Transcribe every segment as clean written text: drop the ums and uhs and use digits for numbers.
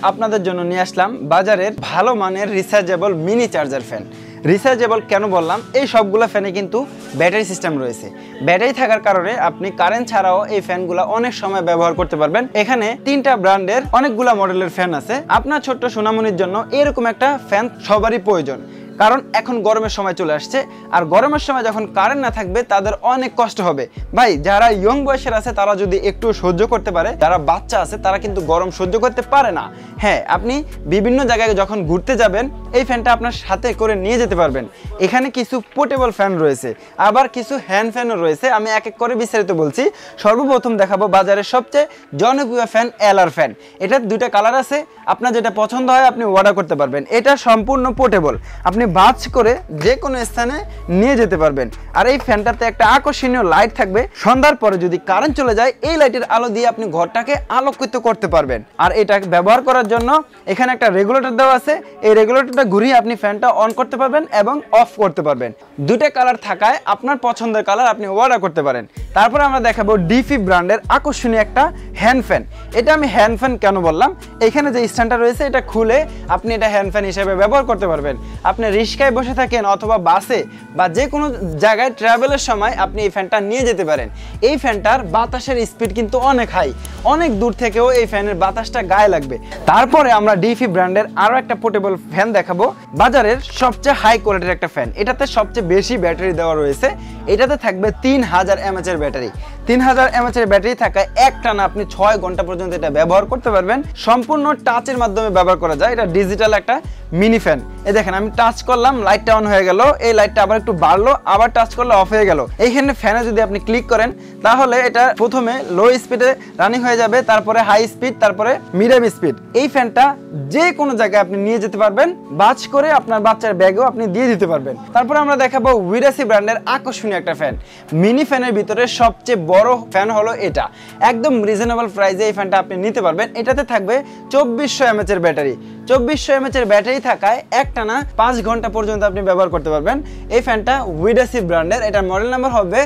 আপনাদের জন্য নিয়ে আসলাম বাজারের ভালো মানের rechargeable mini charger fan. Rechargeable কেন বললাম, এই সবগুলো ফ্যানে কিন্তু ব্যাটারি সিস্টেম রয়েছে। ব্যাটারি থাকার কারণে আপনি কারেন্ট ছাড়াও এই ফ্যানগুলো অনেক সময় ব্যবহার করতে পারবেন। এখানে 3টা ব্র্যান্ডের অনেকগুলো মডেলের ফ্যান আছে। আপনার ছোট্ট সোনামণির জন্য এরকম একটা ফ্যান সবারই প্রয়োজন, কারণ এখন গরমের সময় চলে আসছে, আর গরমের সময় যখন কারেন্ট না থাকবে তাদের অনেক কষ্ট হবে। ভাই, যারা ইয়ং বয়সের আছে তারা যদি একটু সহ্য করতে পারে, যারা বাচ্চা আছে তারা কিন্তু গরম সহ্য করতে পারে না। হ্যাঁ, আপনি বিভিন্ন জায়গায় যখন ঘুরতে যাবেন এই ফ্যানটা আপনার সাথে করে নিয়ে যেতে পারবেন। এখানে কিছু পোর্টেবল ফ্যান রয়েছে, আবার কিছু হ্যান্ড ফ্যানও রয়েছে। আমি এক এক করে বিস্তারিত বলছি। সর্বপ্রথম দেখাবো বাজারের সবচেয়ে জনপ্রিয় ফ্যান এলআর ফ্যান। এটার 2টা কালার আছে, আপনার যেটা পছন্দ হয় আপনি অর্ডার করতে পারবেন। এটা সম্পূর্ণ পোর্টেবল, আপনি বাজ করে যে কোনো স্থানে নিয়ে যেতে পারবেন। আর এই ফ্যানটাতে একটা আকর্ষণীয় লাইট থাকবে, সন্ধ্যার পরে যদি কারেন্ট চলে যায় এই লাইটের আলো দিয়ে আপনি ঘরটাকে আলোকিত করতে পারবেন। আর এটা ব্যবহার করার জন্য এখানে একটা রেগুলেটর দেওয়া আছে, এই রেগুলেটরটা ঘুরিয়ে আপনি ফ্যানটা অন করতে পারবেন এবং অফ করতে পারবেন। 2টা কালার থাকায় আপনার পছন্দের কালার আপনি অর্ডার করতে পারেন। তারপরে আমরা দেখাবো ডিফি ব্র্যান্ডের আকর্ষণীয় একটা হ্যান্ড ফ্যান। এটা আমি হ্যান্ড ফ্যান কেন বললাম, এখানে যে স্ট্যান্ডটা রয়েছে এটা খুলে আপনি এটা হ্যান্ড ফ্যান হিসেবে ব্যবহার করতে পারবেন। আপনি রিক্সায় বসে থাকেন অথবা বাসে বা যে কোনো জায়গায় ট্রাভেলের সময় আপনি এই ফ্যানটা নিয়ে যেতে পারেন। এই ফ্যানটার বাতাসের স্পিড কিন্তু অনেক হাই, অনেক দূর থেকেও এই ফ্যানের বাতাসটা গায়ে লাগবে। তারপরে আমরা ডিফি ব্র্যান্ডের আরো একটা পোর্টেবল ফ্যান দেখাবো, বাজারের সবচেয়ে হাই কোয়ালিটির একটা ফ্যান। এটাতে সবচেয়ে বেশি ব্যাটারি দেওয়া রয়েছে, এটাতে থাকবে 3000 mAh এর ব্যাটারি। 3000 mAh এর ব্যাটারি থাকায় একটানা আপনি 6 ঘন্টা পর্যন্ত এটা ব্যবহার করতে পারবেন। সম্পূর্ণ টাচের মাধ্যমে ব্যবহার করা যায়, এটা ডিজিটাল একটা মিনি ফ্যান। এই দেখেন, আমি টাচ করলাম, লাইটটা অন হয়ে গেল, এই লাইটটা আবার একটু বাড়লো, আবার টাচ করলে অফ হয়ে গেল। এইখানে ফ্যানে যদি আপনি ক্লিক করেন তাহলে এটা প্রথমে লো স্পিডে রানিং হয়ে যাবে, তারপরে হাই স্পিড, তারপরে মিডিয়াম স্পিড। এই ফ্যানটা যে কোনো জায়গায় আপনি নিয়ে যেতে পারবেন, বাজ করে আপনার বাচ্চার ব্যাগেও আপনি দিয়ে দিতে পারবেন। তারপরে আমরা দেখাবো উইরাসি ব্র্যান্ডের আকর্ষণীয় একটা ফ্যান। মিনি ফ্যানের ভিতরে সবচেয়ে বড় ফ্যান হলো এটা। একদম রিজনেবল প্রাইসে এই ফ্যানটা আপনি নিতে পারবেন। এটাতে থাকবে 2400 mAh এর ব্যাটারি। 2400 mAh এর ব্যাটারি থাকায় একটানা 5 ঘন্টা পর্যন্ত আপনি ব্যবহার করতে পারবেন। এই ফ্যানটা উইরাসি ব্র্যান্ডের, এটার মডেল নাম্বার হবে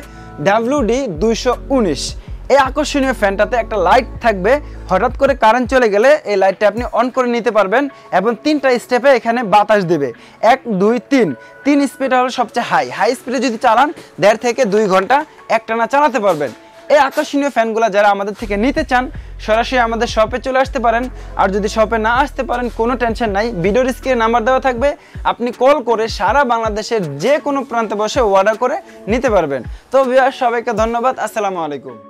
WD219। এই আকর্ষণীয় ফ্যানটাতে একটা লাইট থাকবে, হঠাৎ করে কারেন্ট চলে গেলে এই লাইটটা আপনি অন করে নিতে পারবেন এবং 3টা স্টেপে এখানে বাতাস দেবে। 1 2 3। 3 স্পিড হলো সবচেয়ে হাই স্পিডে যদি চালান 1.5 থেকে 2 ঘন্টা একটানা চালাতে পারবেন। এই আকর্ষণীয় ফ্যানগুলো যারা আমাদের থেকে নিতে চান সরাসরি আমাদের শপে চলে আসতে পারেন। আর যদি শপে না আসতে পারেন কোনো টেনশন নাই, ভিডিওর স্ক্রিনে নাম্বার দেওয়া থাকবে, আপনি কল করে সারা বাংলাদেশের যে কোনো প্রান্তে বসে অর্ডার করে নিতে পারবেন। তো ভিউয়ার্স, সবাইকে ধন্যবাদ। আসসালামু আলাইকুম।